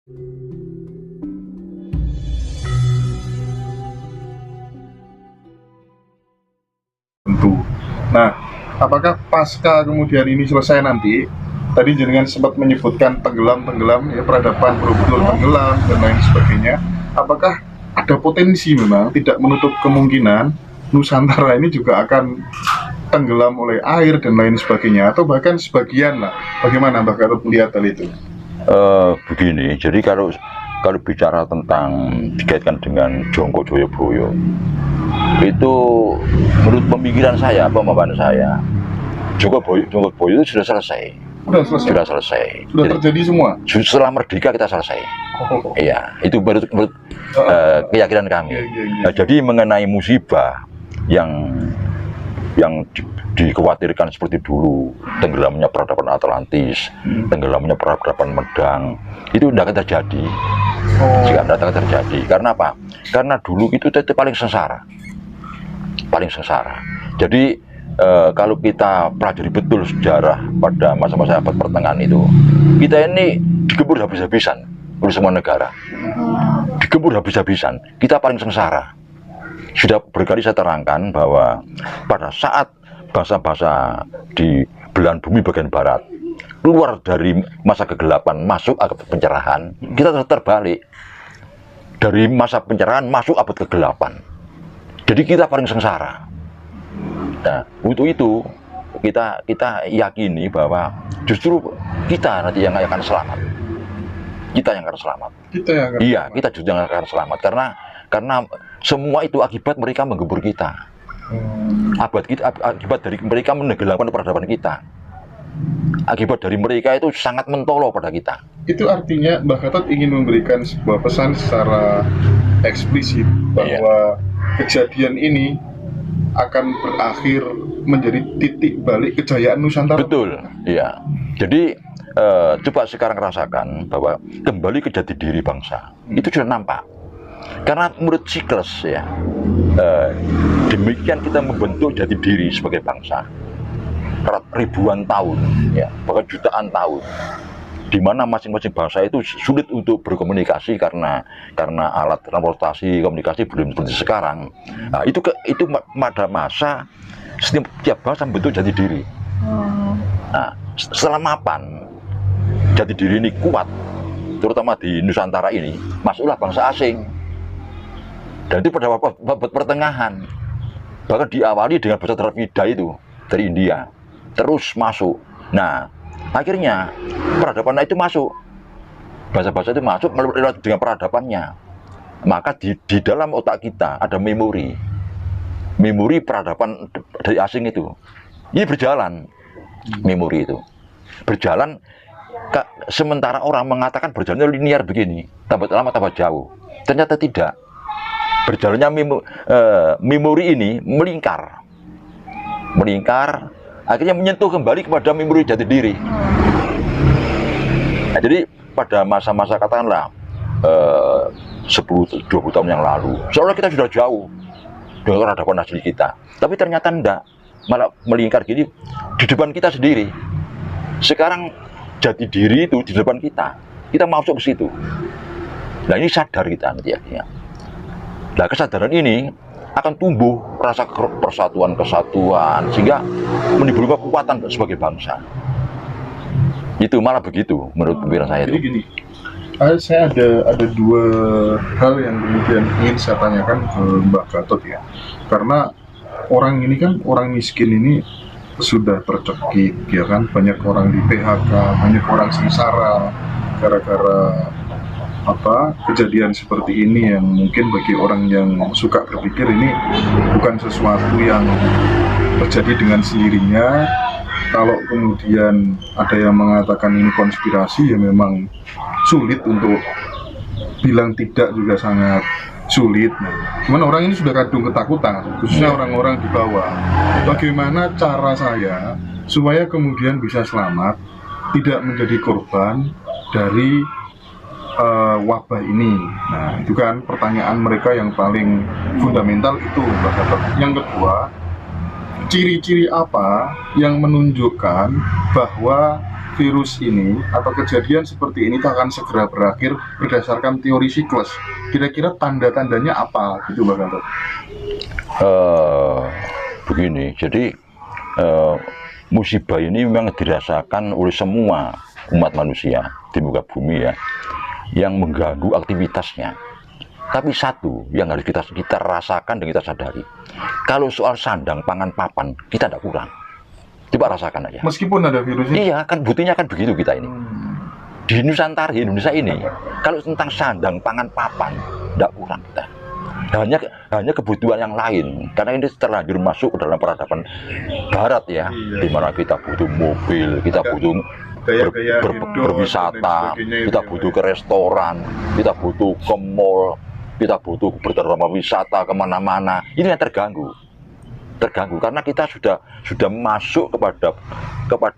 Tentu. Nah, apakah pasca kemudian ini selesai nanti, tadi jenengan sempat menyebutkan tenggelam ya, peradaban Borobudur tenggelam dan lain sebagainya. Apakah ada potensi memang tidak menutup kemungkinan Nusantara ini juga akan tenggelam oleh air dan lain sebagainya, atau bahkan sebagian lah? Bagaimana Mbak Gatot melihat hal itu? Begini, jadi kalau bicara tentang dikaitkan dengan Jongko Joyoboyo, itu menurut pemikiran saya, pemahaman saya, Jongko Joyoboyo itu sudah selesai. Sudah selesai. Sudah terjadi semua. Setelah merdeka kita selesai. Iya, itu menurut keyakinan kami. Nah, jadi mengenai musibah yang dikhawatirkan seperti dulu, tenggelamnya peradaban Atlantis, tenggelamnya peradaban Medang, itu tidak akan terjadi. Jika tidak akan terjadi, karena apa? Karena dulu itu paling sengsara, Jadi kalau kita pelajari betul sejarah pada masa-masa abad pertengahan itu, kita ini digempur habis-habisan oleh semua negara, digempur habis-habisan. Kita paling sengsara. Sudah berkali saya terangkan bahwa pada saat bangsa-bangsa di belahan bumi bagian barat keluar dari masa kegelapan masuk abad pencerahan, kita terbalik dari masa pencerahan masuk abad kegelapan. Jadi kita paling sengsara. Nah, untuk itu kita yakini bahwa justru kita nanti yang akan selamat. Kita yang akan selamat. Kita justru yang akan selamat karena semua itu akibat mereka menggempur kita. Akibat dari mereka menenggelamkan peradaban kita. Akibat dari mereka itu sangat mentolo pada kita. Itu artinya Mbak Gatot ingin memberikan sebuah pesan secara eksplisit bahwa kejadian ini akan berakhir menjadi titik balik kejayaan Nusantara. Betul, iya. Jadi coba sekarang rasakan bahwa kembali ke jati diri bangsa itu sudah nampak. Karena menurut siklus ya, demikian kita membentuk jati diri sebagai bangsa. Ribuan tahun, ya, bahkan jutaan tahun, di mana masing-masing bangsa itu sulit untuk berkomunikasi karena alat transportasi komunikasi belum seperti sekarang. Nah, itu pada masa setiap bangsa membentuk jati diri. Nah, setelah mapan jati diri ini kuat, terutama di Nusantara ini, masuklah bangsa asing. Dan itu pada abad pertengahan, bahkan diawali dengan bahasa Dravida itu dari India, terus masuk. Nah, akhirnya peradaban itu masuk, bahasa-bahasa itu masuk melalui dengan peradabannya. Maka di dalam otak kita ada memori peradaban dari asing itu. Ini berjalan, memori itu berjalan. Sementara orang mengatakan berjalannya linear begini, tambah lama tambah jauh. Ternyata tidak. Berjalannya memori ini melingkar, akhirnya menyentuh kembali kepada memori jati diri. Nah, jadi pada masa-masa katakanlah 10-20 tahun yang lalu, seolah kita sudah jauh dengan peradaban asli kita, tapi ternyata enggak, malah melingkar gini di depan kita sendiri. Sekarang jati diri itu di depan kita masuk ke situ. Nah, ini sadar kita nanti akhirnya. Nah, kesadaran ini akan tumbuh rasa persatuan sehingga menimbulkan kekuatan sebagai bangsa. Itu malah begitu menurut pemikiran saya. Jadi gini, saya ada dua hal yang kemudian ingin saya tanyakan ke Mbak Gatot ya. Karena orang ini kan, orang miskin ini sudah tercekik ya kan, banyak orang di PHK, banyak orang sengsara gara-gara kejadian seperti ini yang mungkin bagi orang yang suka berpikir ini bukan sesuatu yang terjadi dengan sendirinya. Kalau kemudian ada yang mengatakan ini konspirasi, ya memang sulit untuk bilang tidak, juga sangat sulit. Cuman orang ini sudah kadung ketakutan, khususnya orang-orang di bawah. Bagaimana cara saya supaya kemudian bisa selamat, tidak menjadi korban dari wabah ini? Nah, itu kan pertanyaan mereka yang paling fundamental itu, Mbak Gatot. Yang kedua, ciri-ciri apa yang menunjukkan bahwa virus ini atau kejadian seperti ini itu akan segera berakhir berdasarkan teori siklus. Kira-kira tanda-tandanya apa gitu Mbak Gatot? Begini, jadi musibah ini memang dirasakan oleh semua umat manusia di muka bumi ya, yang mengganggu aktivitasnya. Tapi satu yang harus kita rasakan dan kita sadari, kalau soal sandang, pangan, papan, kita tidak kurang. Coba rasakan aja. Meskipun ada virusnya. Iya, kan buktinya kan begitu kita ini. Di Nusantara, di Indonesia ini, kalau tentang sandang, pangan, papan, tidak kurang kita. Hanya kebutuhan yang lain, karena ini terlanjur masuk ke dalam peradaban Barat ya, iya, di mana kita butuh mobil, kita butuh berwisata, kita butuh ke restoran, kita butuh ke mall, kita butuh berterima wisata kemana-mana. Ini yang terganggu karena kita sudah masuk kepada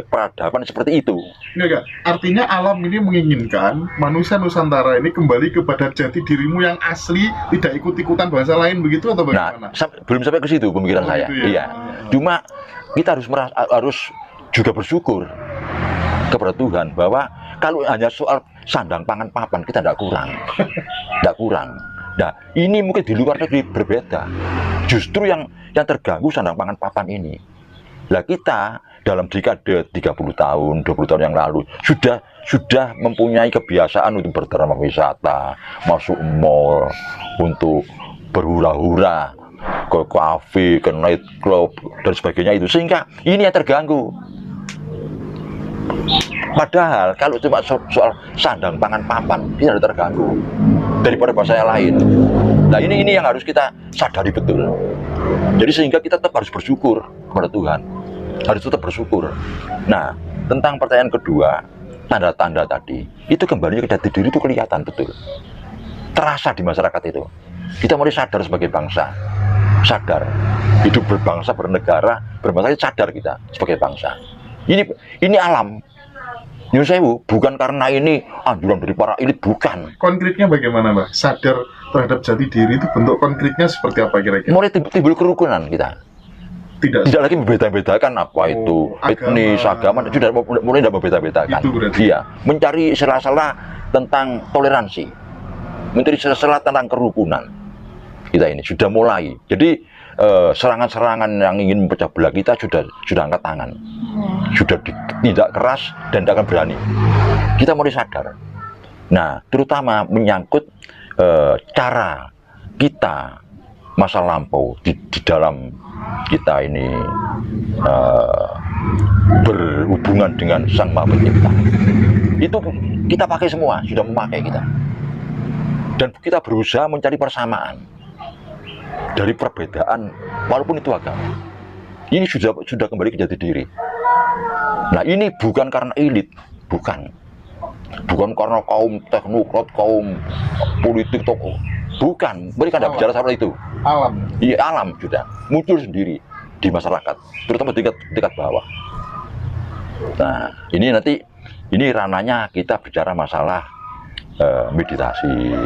peradaban seperti itu. Enggak, artinya alam ini menginginkan manusia Nusantara ini kembali kepada jati dirimu yang asli, tidak ikut-ikutan bahasa lain begitu atau bagaimana? Nah, belum sampai ke situ pemikiran saya. Gitu ya? Iya. Cuma kita harus juga bersyukur kepada Tuhan bahwa kalau hanya soal sandang, pangan, papan kita tidak kurang. Nah, ini mungkin di luar negeri berbeda. Justru yang terganggu sandang, pangan, papan ini. Lah kita dalam dekade 30 tahun, 20 tahun yang lalu sudah mempunyai kebiasaan untuk berterima wisata, masuk mall, untuk berhura-hura ke kafe, ke night club dan sebagainya itu, sehingga ini yang terganggu. Padahal kalau cuma soal sandang, pangan, papan kita tidak terganggu daripada bahasa yang lain. Nah ini yang harus kita sadari betul. Jadi sehingga kita tetap harus bersyukur kepada Tuhan, harus tetap bersyukur. Nah tentang pertanyaan kedua, tanda-tanda tadi itu kembali ke jati diri itu kelihatan betul, terasa di masyarakat itu. Kita mulai sadar sebagai bangsa, sadar hidup berbangsa, bernegara, berbangsa, sadar kita sebagai bangsa. Ini alam. Nyun sewu, bukan karena ini anjuran dari para elit, bukan. Konkretnya bagaimana Mbak? Sadar terhadap jati diri itu bentuk konkretnya seperti apa kira-kira? Mulai timbul kerukunan kita. Tidak lagi membeda-bedakan apa itu etnis, agama, sudah mulai tidak membeda-bedakan. Iya, mencari sela-sela tentang toleransi, mencari sela-sela tentang kerukunan. Kita ini sudah mulai. Jadi serangan-serangan yang ingin memecah belah kita sudah angkat tangan, sudah tidak keras dan tidak akan berani. Kita mulai sadar. Nah, terutama menyangkut cara kita masa lampau di dalam kita ini berhubungan dengan Sang Maha Pencipta. Itu kita pakai semua, sudah memakai kita. Dan kita berusaha mencari persamaan dari perbedaan, walaupun itu agama. Ini sudah kembali ke jati diri. Nah ini bukan karena elit, bukan karena kaum teknokrat, kaum politik, tokoh, bukan. Mereka tidak bicara seperti itu. Alam. Iya, alam sudah muncul sendiri di masyarakat, terutama tingkat bawah. Nah ini ranahnya kita bicara masalah meditasi,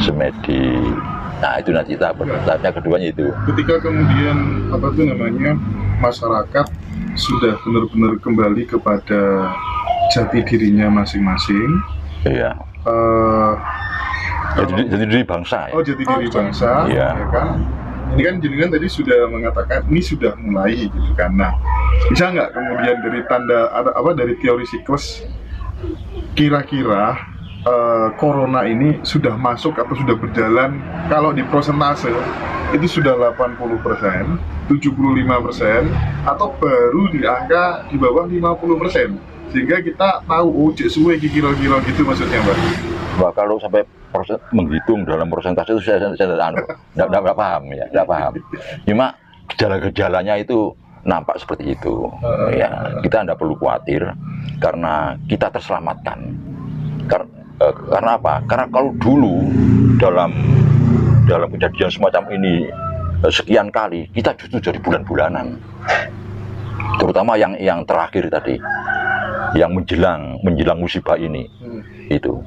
semedi. Nah itu nanti tahapnya keduanya itu. Ketika kemudian masyarakat sudah benar-benar kembali kepada jati dirinya masing-masing. Iya. Jadi diri bangsa. Ya? Oh jati diri bangsa. Iya. Ya kan? Ini kan jenengan tadi sudah mengatakan ini sudah mulai gitu kan. Nah bisa nggak kemudian dari dari teori siklus kira-kira corona ini sudah masuk atau sudah berjalan, kalau di persentase itu sudah 80%, 75%, atau baru di angka di bawah 50%, sehingga kita tahu suwe kira-kira gitu maksudnya Mbak. Mbak kalau sampai menghitung dalam persentase itu saya tidak paham ya, tidak paham. Cuma gejala-gejalanya itu nampak seperti itu. Ya kita tidak perlu khawatir karena kita terselamatkan. Karena apa? Karena kalau dulu dalam kejadian semacam ini sekian kali kita justru jadi bulan-bulanan, terutama yang terakhir tadi, yang menjelang musibah ini, itu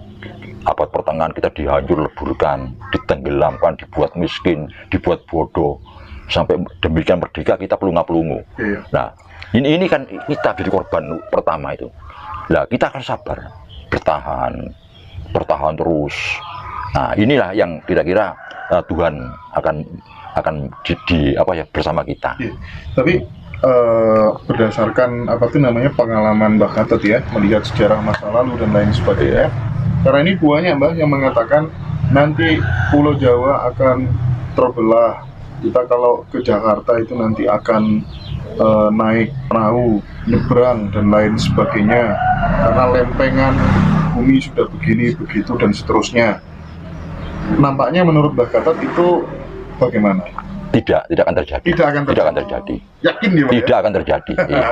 abad pertengahan kita dihancur leburkan, ditenggelamkan, dibuat miskin, dibuat bodoh, sampai demikian merdeka kita pelunga-pelungu. Nah ini kan kita jadi korban pertama itu. Nah, kita akan sabar, bertahan terus. Nah, inilah yang kira-kira Tuhan akan apa ya, bersama kita. Iya. Tapi berdasarkan apa tuh namanya pengalaman Mbah Gatot ya, melihat sejarah masa lalu dan lain sebagainya. Karena ini buahnya Mbah yang mengatakan nanti Pulau Jawa akan terbelah. Kita kalau ke Jakarta itu nanti akan naik perahu, nyebrang dan lain sebagainya. Karena lempengan bumi sudah begini, begitu dan seterusnya. Nampaknya menurut Mbah Gatot itu bagaimana? Tidak akan terjadi. Tidak akan terjadi. Yakin dia, Mbak? Tidak akan terjadi. Iya.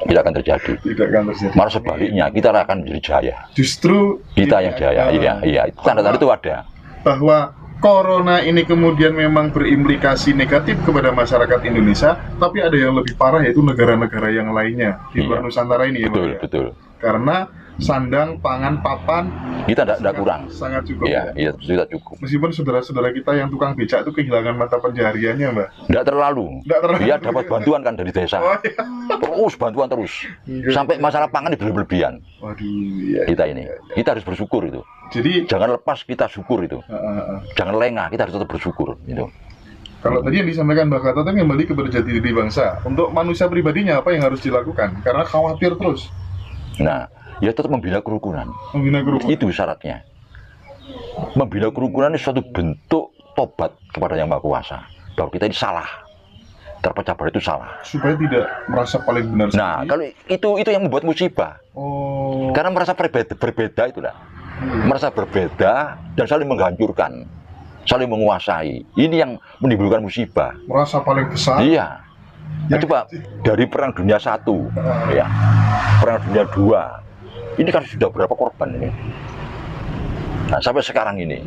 Tidak akan terjadi. Tidak akan terjadi. Malah sebaliknya, kita akan menjadi jaya. Justru Kita yang jaya. Iya. Tanda-tanda itu ada. Bahwa corona ini kemudian memang berimplikasi negatif kepada masyarakat Indonesia, tapi ada yang lebih parah yaitu negara-negara yang lainnya di luar Nusantara ini ya, Mbak. Betul. Karena sandang, pangan, papan kita tidak kurang. Sangat cukup. Iya, sudah cukup. Meskipun saudara-saudara kita yang tukang becak itu kehilangan mata pencahariannya, Mbak. Tidak terlalu. Dia dapat bantuan kan dari desa. Oh, iya. Terus bantuan terus. Sampai masalah pangan berlebihan. Waduh, iya. Kita harus bersyukur itu. Jadi jangan lepas kita syukur itu. Jangan lengah, kita harus tetap bersyukur itu. Kalau tadi yang disampaikan Mbak Gatot itu kembali kepada jati diri bangsa. Untuk manusia pribadinya apa yang harus dilakukan? Karena khawatir terus. Nah, ya tetap membina kerukunan. Itu syaratnya. Membina kerukunan ini suatu bentuk tobat kepada Yang Maha Kuasa bahwa kita ini salah, terpecah belah itu salah. Supaya tidak merasa paling benar. Nah, kalau itu yang membuat musibah. Karena merasa berbeda itulah. Merasa berbeda dan saling menghancurkan, saling menguasai. Ini yang menimbulkan musibah. Merasa paling besar. Iya. Nah, coba dari Perang Dunia I, ya, Perang Dunia II, ini kan sudah berapa korban ini? Nah, sampai sekarang ini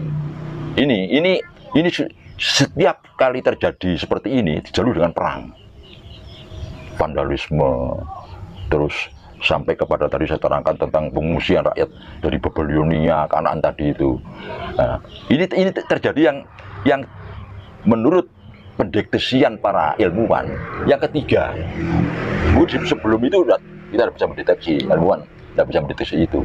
setiap kali terjadi seperti ini dijalur dengan perang, vandalisme, terus sampai kepada tadi saya terangkan tentang pengungsian rakyat dari Babilonia, Kanaan tadi itu. Nah, ini terjadi yang menurut pendeteksian para ilmuwan yang ketiga. Sebelum itu kita tidak bisa mendeteksi, ilmuwan tidak bisa mendeteksi itu.